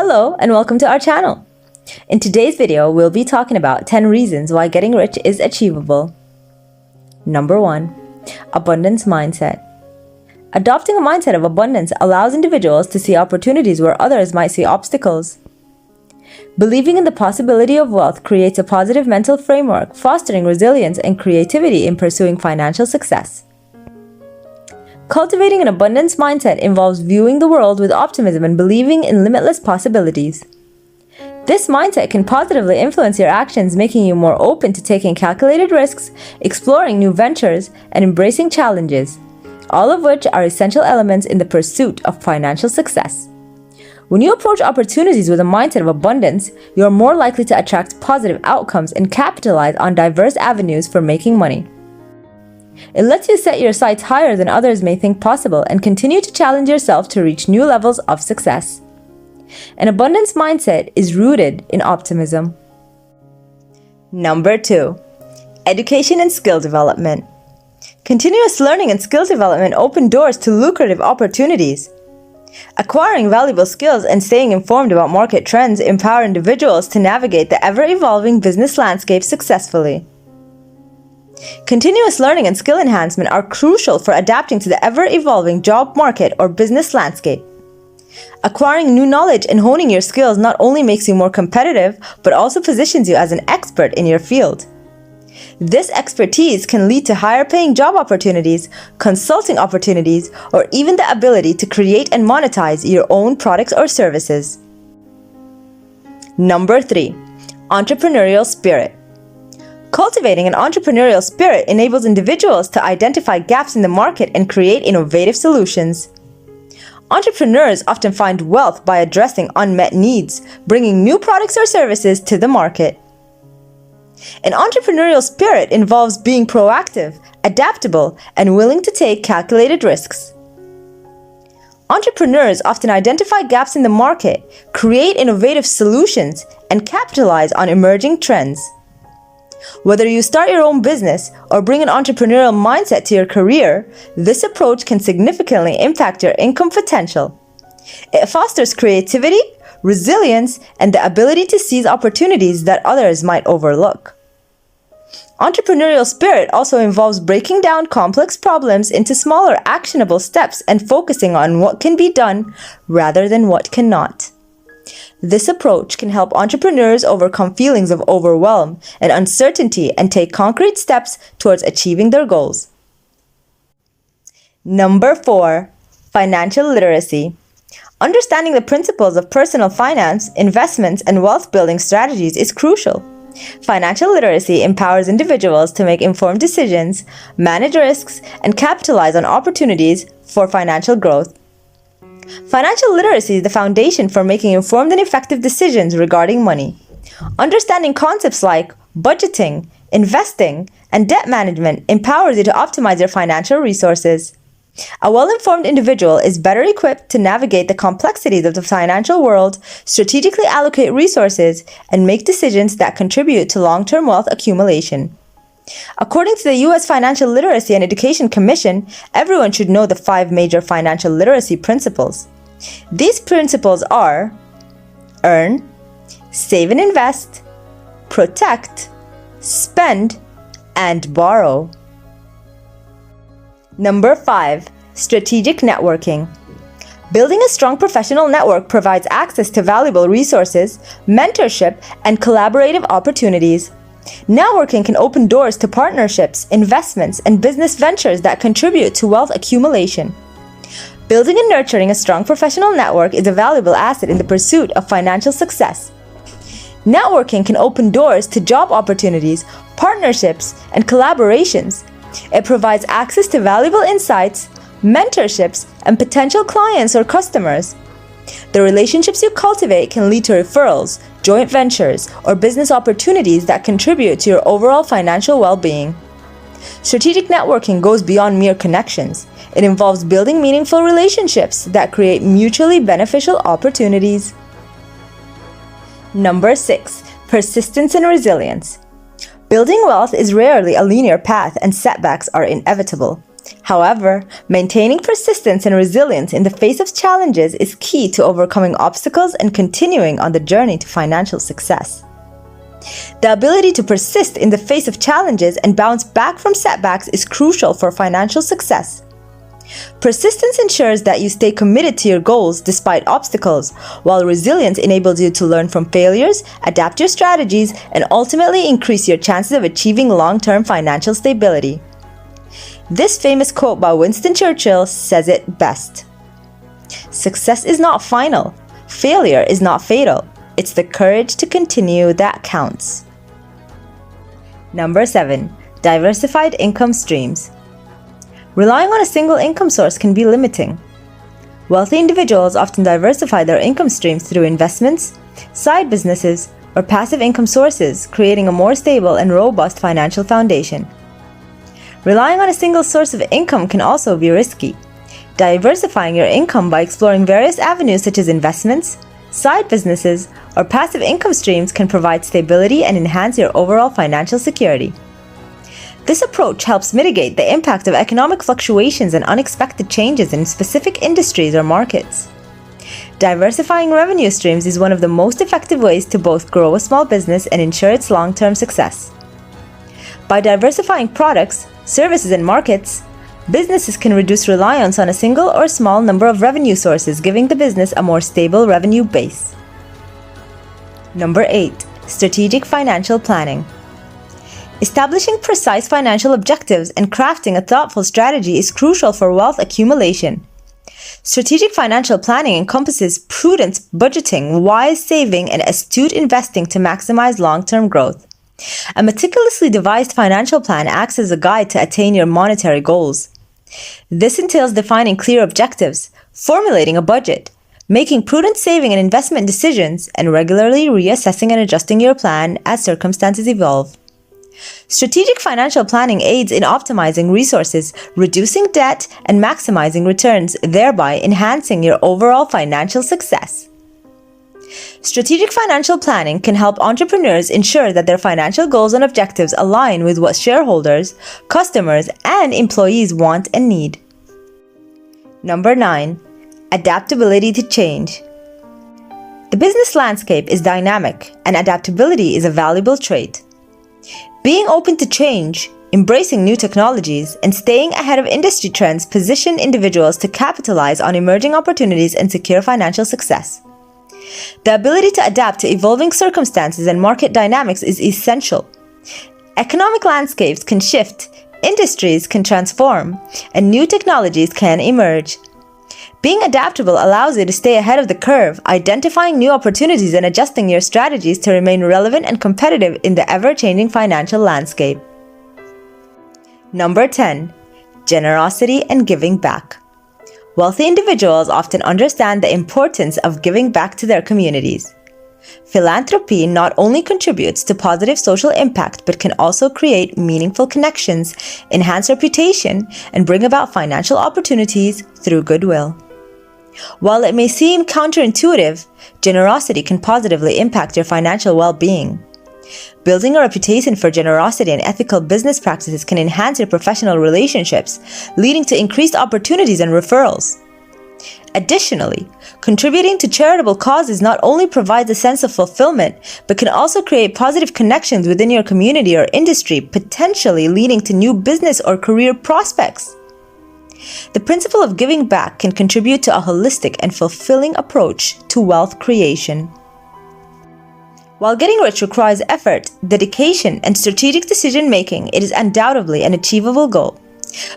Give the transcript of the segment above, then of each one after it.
Hello and welcome to our channel. In today's video, we'll be talking about 10 reasons why getting rich is achievable. Number 1. Abundance mindset. Adopting a mindset of abundance allows individuals to see opportunities where others might see obstacles. Believing in the possibility of wealth creates a positive mental framework, fostering resilience and creativity in pursuing financial success. Cultivating an abundance mindset involves viewing the world with optimism and believing in limitless possibilities. This mindset can positively influence your actions, making you more open to taking calculated risks, exploring new ventures, and embracing challenges, all of which are essential elements in the pursuit of financial success. When you approach opportunities with a mindset of abundance, you are more likely to attract positive outcomes and capitalize on diverse avenues for making money. It lets you set your sights higher than others may think possible and continue to challenge yourself to reach new levels of success. An abundance mindset is rooted in optimism. Number 2. Education and skill development. Continuous learning and skill development open doors to lucrative opportunities. Acquiring valuable skills and staying informed about market trends empower individuals to navigate the ever-evolving business landscape successfully. Continuous learning and skill enhancement are crucial for adapting to the ever-evolving job market or business landscape. Acquiring new knowledge and honing your skills not only makes you more competitive, but also positions you as an expert in your field. This expertise can lead to higher-paying job opportunities, consulting opportunities, or even the ability to create and monetize your own products or services. Number 3. Entrepreneurial spirit. Cultivating an entrepreneurial spirit enables individuals to identify gaps in the market and create innovative solutions. Entrepreneurs often find wealth by addressing unmet needs, bringing new products or services to the market. An entrepreneurial spirit involves being proactive, adaptable, and willing to take calculated risks. Entrepreneurs often identify gaps in the market, create innovative solutions, and capitalize on emerging trends. Whether you start your own business or bring an entrepreneurial mindset to your career, this approach can significantly impact your income potential. It fosters creativity, resilience, and the ability to seize opportunities that others might overlook. Entrepreneurial spirit also involves breaking down complex problems into smaller, actionable steps and focusing on what can be done rather than what cannot. This approach can help entrepreneurs overcome feelings of overwhelm and uncertainty and take concrete steps towards achieving their goals. Number 4. Financial literacy. Understanding the principles of personal finance, investments, and wealth-building strategies is crucial. Financial literacy empowers individuals to make informed decisions, manage risks, and capitalize on opportunities for financial growth. Financial literacy is the foundation for making informed and effective decisions regarding money. Understanding concepts like budgeting, investing, and debt management empowers you to optimize your financial resources. A well-informed individual is better equipped to navigate the complexities of the financial world, strategically allocate resources, and make decisions that contribute to long-term wealth accumulation. According to the U.S. Financial Literacy and Education Commission, everyone should know the 5 major financial literacy principles. These principles are: earn, save and invest, protect, spend, and borrow. Number 5. Strategic networking. Building a strong professional network provides access to valuable resources, mentorship, and collaborative opportunities. Networking can open doors to partnerships, investments, and business ventures that contribute to wealth accumulation. Building and nurturing a strong professional network is a valuable asset in the pursuit of financial success. Networking can open doors to job opportunities, partnerships, and collaborations. It provides access to valuable insights, mentorships, and potential clients or customers. The relationships you cultivate can lead to referrals, joint ventures, or business opportunities that contribute to your overall financial well-being. Strategic networking goes beyond mere connections. It involves building meaningful relationships that create mutually beneficial opportunities. Number 6. Persistence and resilience. Building wealth is rarely a linear path, and setbacks are inevitable. However, maintaining persistence and resilience in the face of challenges is key to overcoming obstacles and continuing on the journey to financial success. The ability to persist in the face of challenges and bounce back from setbacks is crucial for financial success. Persistence ensures that you stay committed to your goals despite obstacles, while resilience enables you to learn from failures, adapt your strategies, and ultimately increase your chances of achieving long-term financial stability. This famous quote by Winston Churchill says it best. Success is not final. Failure is not fatal. It's the courage to continue that counts. Number 7. Diversified income streams. Relying on a single income source can be limiting. Wealthy individuals often diversify their income streams through investments, side businesses, or passive income sources, creating a more stable and robust financial foundation. Relying on a single source of income can also be risky. Diversifying your income by exploring various avenues such as investments, side businesses, or passive income streams can provide stability and enhance your overall financial security. This approach helps mitigate the impact of economic fluctuations and unexpected changes in specific industries or markets. Diversifying revenue streams is one of the most effective ways to both grow a small business and ensure its long-term success. By diversifying products, services, and markets, businesses can reduce reliance on a single or small number of revenue sources, giving the business a more stable revenue base. Number 8. Strategic financial planning. Establishing precise financial objectives and crafting a thoughtful strategy is crucial for wealth accumulation. Strategic financial planning encompasses prudent budgeting, wise saving, and astute investing to maximize long-term growth. A meticulously devised financial plan acts as a guide to attain your monetary goals. This entails defining clear objectives, formulating a budget, making prudent saving and investment decisions, and regularly reassessing and adjusting your plan as circumstances evolve. Strategic financial planning aids in optimizing resources, reducing debt, and maximizing returns, thereby enhancing your overall financial success. Strategic financial planning can help entrepreneurs ensure that their financial goals and objectives align with what shareholders, customers, and employees want and need. Number 9. Adaptability to change. The business landscape is dynamic, and adaptability is a valuable trait. Being open to change, embracing new technologies, and staying ahead of industry trends position individuals to capitalize on emerging opportunities and secure financial success. The ability to adapt to evolving circumstances and market dynamics is essential. Economic landscapes can shift, industries can transform, and new technologies can emerge. Being adaptable allows you to stay ahead of the curve, identifying new opportunities and adjusting your strategies to remain relevant and competitive in the ever-changing financial landscape. Number 10. Generosity and giving back. Wealthy individuals often understand the importance of giving back to their communities. Philanthropy not only contributes to positive social impact but can also create meaningful connections, enhance reputation, and bring about financial opportunities through goodwill. While it may seem counterintuitive, generosity can positively impact your financial well-being. Building a reputation for generosity and ethical business practices can enhance your professional relationships, leading to increased opportunities and referrals. Additionally, contributing to charitable causes not only provides a sense of fulfillment, but can also create positive connections within your community or industry, potentially leading to new business or career prospects. The principle of giving back can contribute to a holistic and fulfilling approach to wealth creation. While getting rich requires effort, dedication, and strategic decision-making, it is undoubtedly an achievable goal.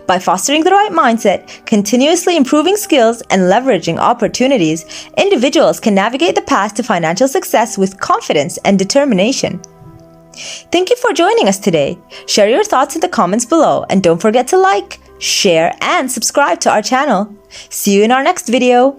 By fostering the right mindset, continuously improving skills, and leveraging opportunities, individuals can navigate the path to financial success with confidence and determination. Thank you for joining us today. Share your thoughts in the comments below, and don't forget to like, share, and subscribe to our channel. See you in our next video.